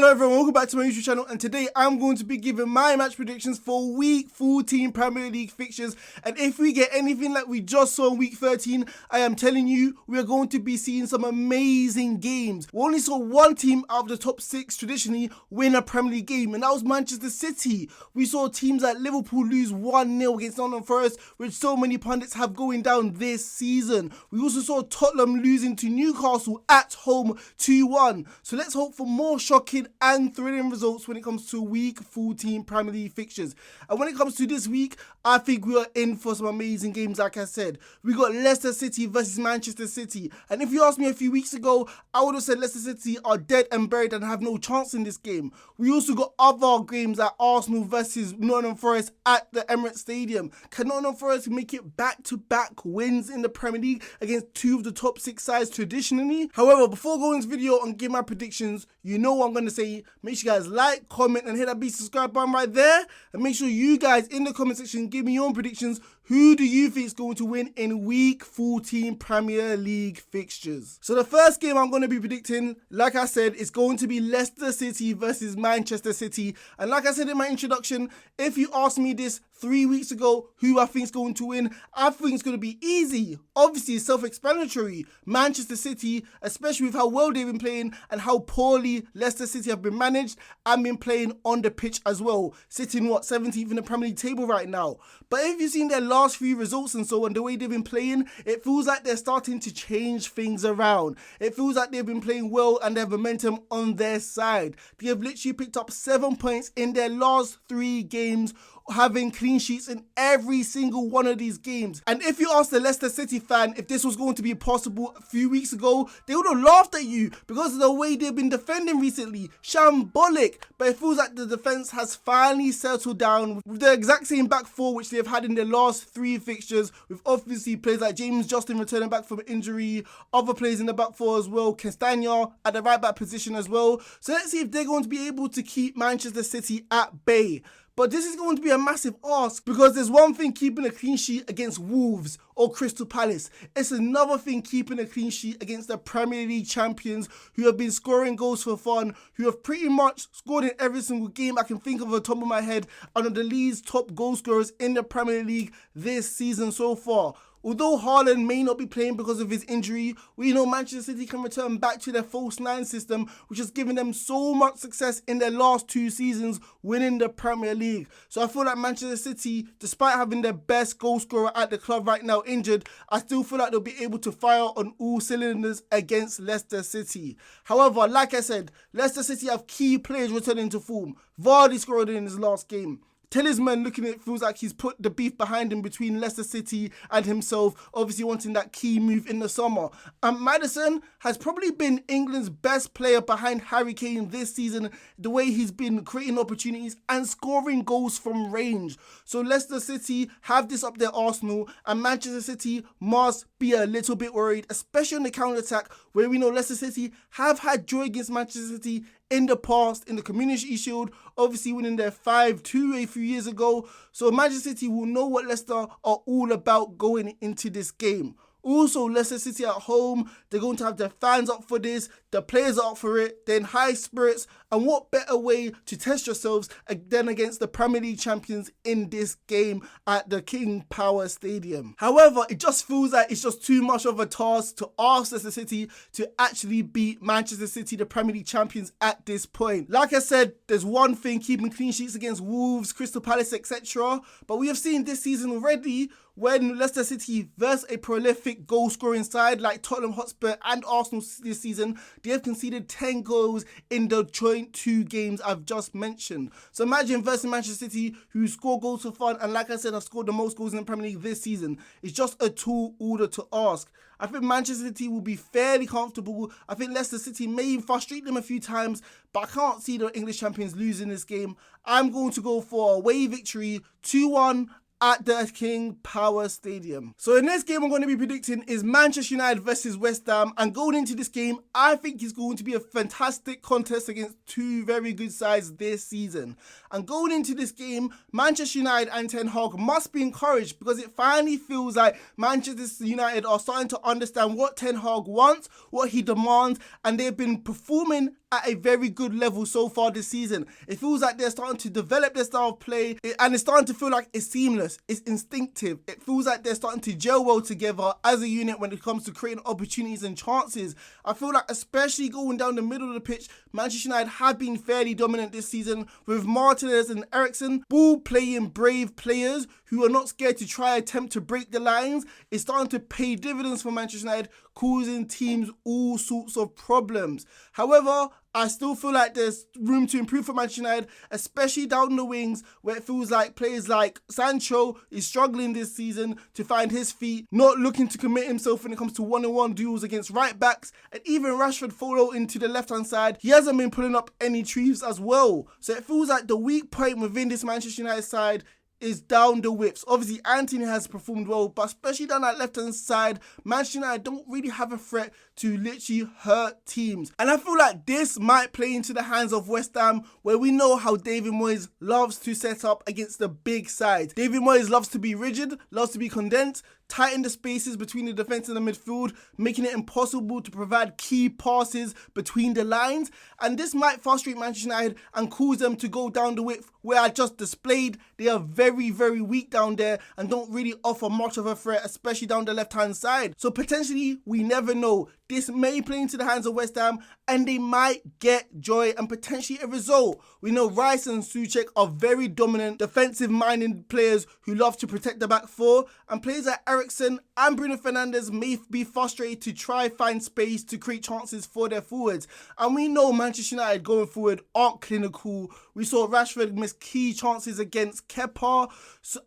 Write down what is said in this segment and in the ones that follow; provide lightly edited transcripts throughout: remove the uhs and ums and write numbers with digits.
Hello everyone, welcome back to my YouTube channel, and today I'm going to be giving my match predictions for week 14 Premier League fixtures. And if we get anything like we just saw in week 13, I am telling you, we are going to be seeing some amazing games. We only saw one team out of the top 6 traditionally win a Premier League game, and that was Manchester City. We saw teams like Liverpool lose 1-0 against Nottingham Forest, which so many pundits have going down this season. We also saw Tottenham losing to Newcastle at home 2-1. So let's hope for more shocking and thrilling results when it comes to week 14 Premier League fixtures. And when it comes to this week, I think we are in for some amazing games. Like I said, we got Leicester City versus Manchester City, and if you asked me a few weeks ago, I would have said Leicester City are dead and buried and have no chance in this game. We also got other games like Arsenal versus Nottingham Forest at the Emirates Stadium. Can Nottingham Forest make it back-to-back wins in the Premier League against two of the top 6 sides traditionally? However, before going into this video and give my predictions, you know what I'm going to say. Make sure you guys like, comment, and hit that big subscribe button right there. And make sure you guys in the comment section give me your own predictions. Who do you think is going to win in week 14 Premier League fixtures? So the first game I'm going to be predicting, like I said, is going to be Leicester City versus Manchester City. And like I said in my introduction, if you asked me this 3 weeks ago, who I think is going to win, I think it's going to be easy. Obviously, self-explanatory. Manchester City, especially with how well they've been playing and how poorly Leicester City have been managed and been playing on the pitch as well. Sitting, 17th in the Premier League table right now. But if you've seen their last few results and so on, the way they've been playing, it feels like they're starting to change things around. It feels like they've been playing well and they have momentum on their side. They have literally picked up 7 points in their last 3 games, having clean sheets in every single one of these games. And if you asked the Leicester City fan if this was going to be possible a few weeks ago, they would have laughed at you because of the way they've been defending recently. Shambolic. But it feels like the defense has finally settled down with the exact same back four which they've had in their last 3 fixtures, with obviously players like James Justin returning back from injury, other players in the back four as well, Castagna at the right back position as well. So let's see if they're going to be able to keep Manchester City at bay. But this is going to be a massive ask, because there's one thing keeping a clean sheet against Wolves or Crystal Palace. It's another thing keeping a clean sheet against the Premier League champions who have been scoring goals for fun, who have pretty much scored in every single game I can think of on the top of my head, and are the Leeds top goal scorers in the Premier League this season so far. Although Haaland may not be playing because of his injury, we know Manchester City can return back to their false 9 system, which has given them so much success in their last 2 seasons, winning the Premier League. So I feel like Manchester City, despite having their best goal scorer at the club right now injured, I still feel like they'll be able to fire on all cylinders against Leicester City. However, like I said, Leicester City have key players returning to form. Vardy scored in his last game. Talisman, looking at it, feels like he's put the beef behind him between Leicester City and himself, obviously wanting that key move in the summer. And Maddison has probably been England's best player behind Harry Kane this season, the way he's been creating opportunities and scoring goals from range. So Leicester City have this up their arsenal, and Manchester City must be a little bit worried, especially on the counter-attack, where we know Leicester City have had joy against Manchester City in the past, in the Community Shield, obviously winning their 5-2 a few years ago. So Manchester City will know what Leicester are all about going into this game. Also, Leicester City at home, they're going to have their fans up for this, the players are up for it, they're in high spirits, and what better way to test yourselves than against the Premier League champions in this game at the King Power Stadium. However, it just feels like it's just too much of a task to ask Leicester City to actually beat Manchester City, the Premier League champions, at this point. Like I said, there's one thing keeping clean sheets against Wolves, Crystal Palace, etc. But we have seen this season already when Leicester City versus a prolific goal-scoring side like Tottenham, Hotspur and Arsenal this season, they have conceded 10 goals in the joint 2 games I've just mentioned. So imagine versus Manchester City, who score goals for fun, and like I said, have scored the most goals in the Premier League this season. It's just a tall order to ask. I think Manchester City will be fairly comfortable. I think Leicester City may frustrate them a few times, but I can't see the English champions losing this game. I'm going to go for a away victory, 2-1, at the King Power Stadium. So in this game I'm going to be predicting is Manchester United versus West Ham, and going into this game I think it's going to be a fantastic contest against 2 very good sides this season. And going into this game, Manchester United and Ten Hag must be encouraged, because it finally feels like Manchester United are starting to understand what Ten Hag wants, what he demands, and they've been performing at a very good level so far this season. It feels like they're starting to develop their style of play, and it's starting to feel like it's seamless, it's instinctive. It feels like they're starting to gel well together as a unit when it comes to creating opportunities and chances. I feel like especially going down the middle of the pitch, Manchester United have been fairly dominant this season with Martinez and Eriksen, ball playing brave players who are not scared to try attempt to break the lines. It's starting to pay dividends for Manchester United, causing teams all sorts of problems. However, I still feel like there's room to improve for Manchester United, especially down the wings, where it feels like players like Sancho is struggling this season to find his feet, not looking to commit himself when it comes to one-on-one duels against right backs, and even Rashford follow into the left-hand side. He hasn't been pulling up any trees as well. So it feels like the weak point within this Manchester United side is down the whips. Obviously, Anthony has performed well, but especially down that left-hand side, Manchester United don't really have a threat to literally hurt teams. And I feel like this might play into the hands of West Ham, where we know how David Moyes loves to set up against the big sides. David Moyes loves to be rigid, loves to be condensed, tighten the spaces between the defence and the midfield, making it impossible to provide key passes between the lines. And this might frustrate Manchester United and cause them to go down the width where I just displayed. They are very, very weak down there and don't really offer much of a threat, especially down the left-hand side. So potentially, we never know. This may play into the hands of West Ham and they might get joy and potentially a result. We know Rice and Soucek are very dominant, defensive-minded players who love to protect the back four, and players like Eriksen and Bruno Fernandes may be frustrated to try find space to create chances for their forwards. And we know Manchester United going forward aren't clinical. We saw Rashford miss key chances against Kepa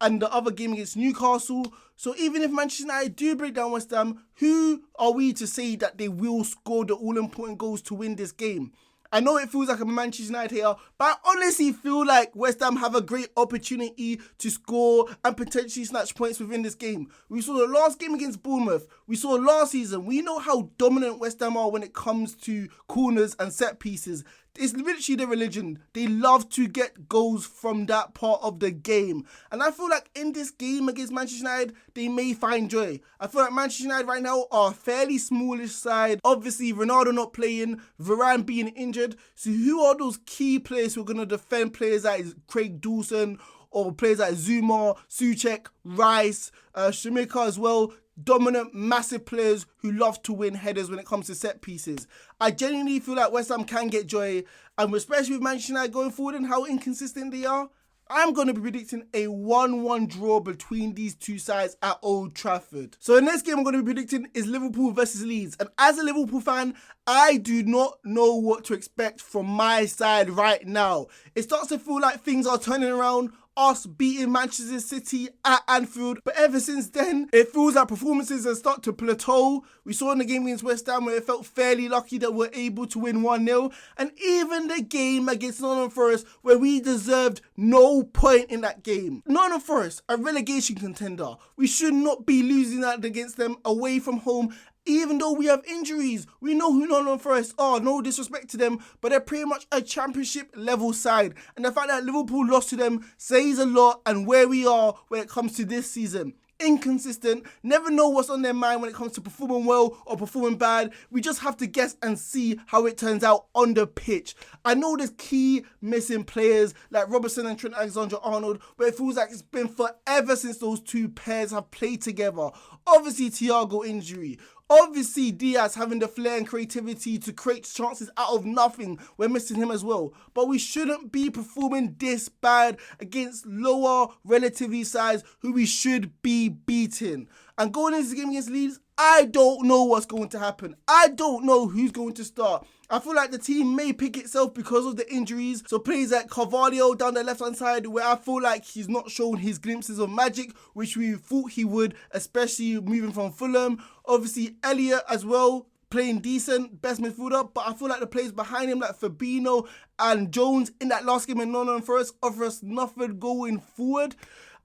and the other game against Newcastle. So even if Manchester United do break down West Ham, who are we to say that they will score the all-important goals to win this game? I know it feels like I'm a Manchester United hater, but I honestly feel like West Ham have a great opportunity to score and potentially snatch points within this game. We saw the last game against Bournemouth. We saw last season. We know how dominant West Ham are when it comes to corners and set pieces. It's literally their religion. They love to get goals from that part of the game. And I feel like in this game against Manchester United, they may find joy. I feel like Manchester United right now are a fairly smallish side. Obviously, Ronaldo not playing, Varane being injured. So who are those key players who are going to defend players like Craig Dawson or players like Zuma, Soucek, Rice, Shamika as well? Dominant, massive players who love to win headers when it comes to set pieces. I genuinely feel like West Ham can get joy, and especially with Manchester United going forward and how inconsistent they are, I'm going to be predicting a 1-1 draw between these two sides at Old Trafford. So the next game I'm going to be predicting is Liverpool versus Leeds. And as a Liverpool fan, I do not know what to expect from my side right now. It starts to feel like things are turning around, us beating Manchester City at Anfield. But ever since then, it feels like performances have started to plateau. We saw in the game against West Ham where it felt fairly lucky that we're able to win 1-0. And even the game against Nottingham Forest where we deserved no point in that game. Nottingham Forest, a relegation contender. We should not be losing that against them away from home. Even though we have injuries, we know who Nottingham Forest are, no disrespect to them, but they're pretty much a championship level side. And the fact that Liverpool lost to them says a lot and where we are when it comes to this season. Inconsistent, never know what's on their mind when it comes to performing well or performing bad. We just have to guess and see how it turns out on the pitch. I know there's key missing players like Robertson and Trent Alexander-Arnold, but it feels like it's been forever since those two pairs have played together. Obviously, Thiago injury. Obviously, Diaz having the flair and creativity to create chances out of nothing. We're missing him as well. But we shouldn't be performing this bad against lower relatively sides who we should be beating. And going into the game against Leeds, I don't know what's going to happen. I don't know who's going to start. I feel like the team may pick itself because of the injuries. So players like Carvalho down the left-hand side where I feel like he's not shown his glimpses of magic, which we thought he would, especially moving from Fulham. Obviously, Elliott as well, playing decent, best midfielder. But I feel like the players behind him, like Fabinho and Jones in that last game in Nottingham Forest, offer us nothing going forward.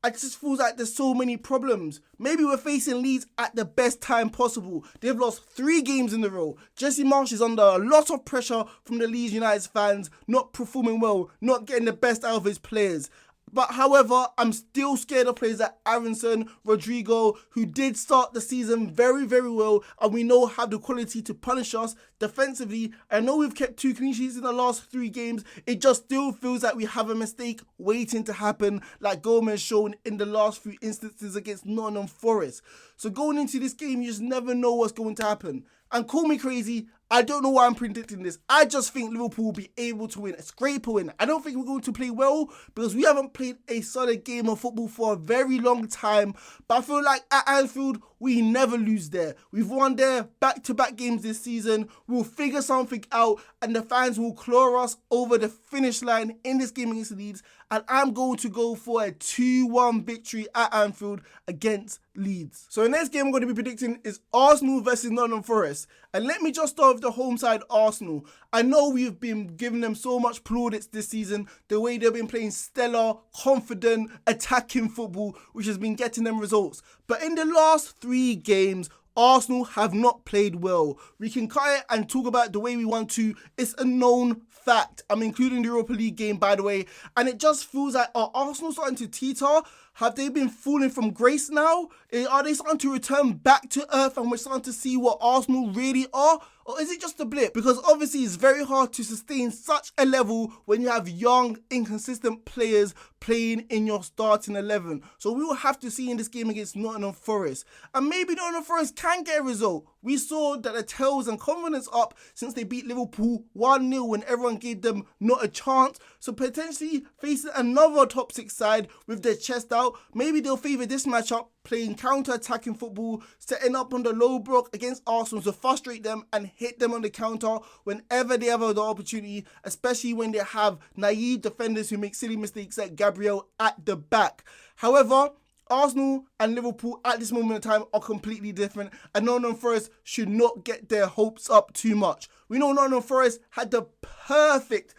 I just feels like there's so many problems. Maybe we're facing Leeds at the best time possible. They've lost 3 games in a row. Jesse Marsch is under a lot of pressure from the Leeds United fans, not performing well, not getting the best out of his players. But however, I'm still scared of players like Aronson, Rodrigo, who did start the season very, very well, and we know have the quality to punish us defensively. I know we've kept 2 clean sheets in the last 3 games. It just still feels like we have a mistake waiting to happen, like Gomez shown in the last few instances against Nottingham Forest. So going into this game, you just never know what's going to happen. And call me crazy, I don't know why I'm predicting this. I just think Liverpool will be able to win, scrape a win. I don't think we're going to play well because we haven't played a solid game of football for a very long time. But I feel like at Anfield, we never lose there. We've won there back-to-back games this season. We'll figure something out and the fans will claw us over the finish line in this game against Leeds. And I'm going to go for a 2-1 victory at Anfield against Leeds. So the next game I'm going to be predicting is Arsenal versus Nottingham Forest. And let me just start with the home side Arsenal. I know we've been giving them so much plaudits this season, the way they've been playing stellar, confident, attacking football, which has been getting them results. But in the last 3 games, Arsenal have not played well. We can cut it and talk about it the way we want to. It's a known fact. I'm including the Europa League game, by the way. And it just feels like, are Arsenal starting to teeter? Have they been falling from grace now? Are they starting to return back to earth and we're starting to see what Arsenal really are? Or is it just a blip? Because obviously it's very hard to sustain such a level when you have young, inconsistent players playing in your starting 11. So we will have to see in this game against Nottingham Forest. And maybe Nottingham Forest can get a result. We saw that the tails and confidence up since they beat Liverpool 1-0 when everyone gave them not a chance. So potentially facing another top 6 side with their chest out, maybe they'll favour this matchup, playing counter-attacking football, setting up on the low block against Arsenal to frustrate them and hit them on the counter whenever they have the opportunity, especially when they have naive defenders who make silly mistakes like Gabriel at the back. However, Arsenal and Liverpool at this moment in time are completely different, and Nottingham Forest should not get their hopes up too much. We know Nottingham Forest had the perfect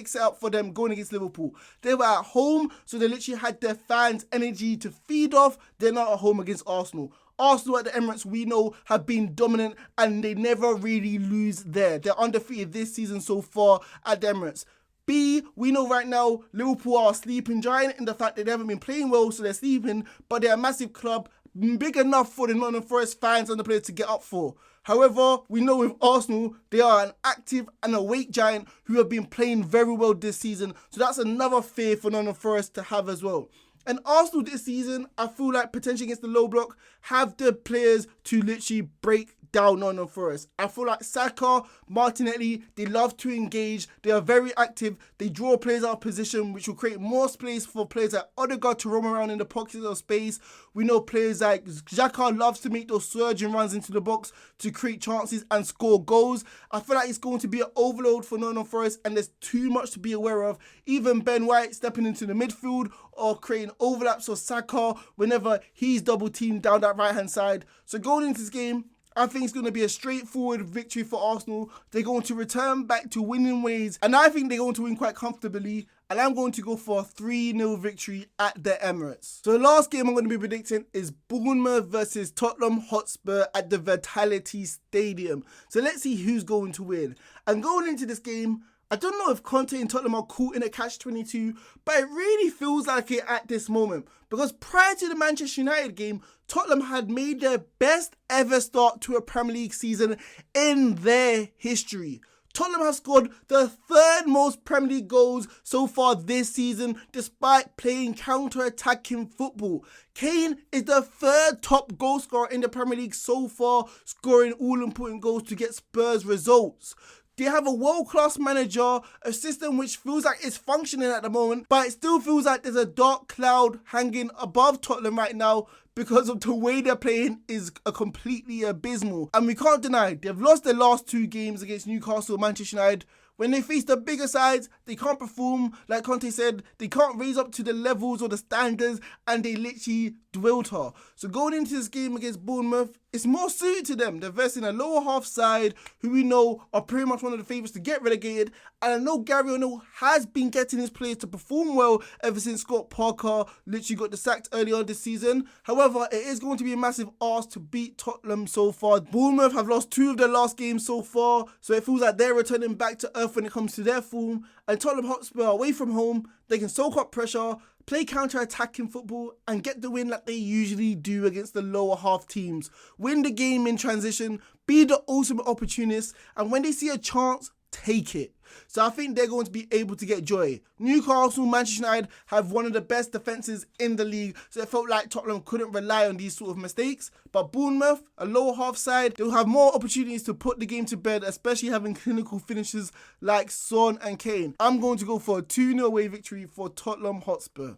setup for them going against Liverpool. They were at home, so they literally had their fans' energy to feed off. They're not at home against Arsenal. Arsenal at the Emirates, we know, have been dominant and they never really lose there. They're undefeated this season so far at the Emirates. B, we know right now Liverpool are a sleeping giant in the fact that they haven't been playing well, so they're sleeping, but they're a massive club, big enough for the Nottingham Forest fans and the players to get up for. However, we know with Arsenal, they are an active and awake giant who have been playing very well this season, so that's another fear for Nottingham Forest to have as well. And Arsenal this season, I feel like potentially against the low block, have the players to literally break down Nottingham Forest. I feel like Saka, Martinelli, they love to engage. They are very active. They draw players out of position, which will create more space for players like Odegaard to roam around in the pockets of space. We know players like Xhaka loves to make those surging runs into the box to create chances and score goals. I feel like it's going to be an overload for Nottingham Forest and there's too much to be aware of. Even Ben White stepping into the midfield or creating overlaps for Saka whenever he's double teamed down that right hand side. So going into this game, I think it's going to be a straightforward victory for Arsenal. They're going to return back to winning ways, and I think they're going to win quite comfortably, and I'm going to go for a 3-0 victory at the Emirates. So the last game I'm going to be predicting is Bournemouth versus Tottenham Hotspur at the Vitality Stadium. So let's see who's going to win. And going into this game, I don't know if Conte and Tottenham are caught in a catch-22, but it really feels like it at this moment. Because prior to the Manchester United game, Tottenham had made their best ever start to a Premier League season in their history. Tottenham have scored the 3rd most Premier League goals so far this season, despite playing counter-attacking football. Kane is the 3rd top goal scorer in the Premier League so far, scoring all-important goals to get Spurs results. They have a world-class manager, a system which feels like it's functioning at the moment, but it still feels like there's a dark cloud hanging above Tottenham right now because of the way they're playing is completely abysmal. And we can't deny, they've lost their last 2 games against Newcastle and Manchester United. When they face the bigger sides, they can't perform. Like Conte said, they can't raise up to the levels or the standards, and they literally dwilter. So going into this game against Bournemouth, it's more suited to them. They're versing a lower half side who we know are pretty much one of the favourites to get relegated. And I know Gary O'Neill has been getting his players to perform well ever since Scott Parker literally got the sacked earlier this season. However, it is going to be a massive ask to beat Tottenham so far. Bournemouth have lost 2 of their last games so far, so it feels like they're returning back to earth when it comes to their form. And Tottenham Hotspur away from home, they can soak up pressure, play counter-attacking football and get the win like they usually do against the lower half teams. Win the game in transition, be the ultimate opportunist, and when they see a chance, take it. So I think they're going to be able to get joy. Newcastle, Manchester United have one of the best defences in the league, so it felt like Tottenham couldn't rely on these sort of mistakes. But Bournemouth, a lower half side, they'll have more opportunities to put the game to bed, especially having clinical finishers like Son and Kane. I'm going to go for a 2-0 away victory for Tottenham Hotspur.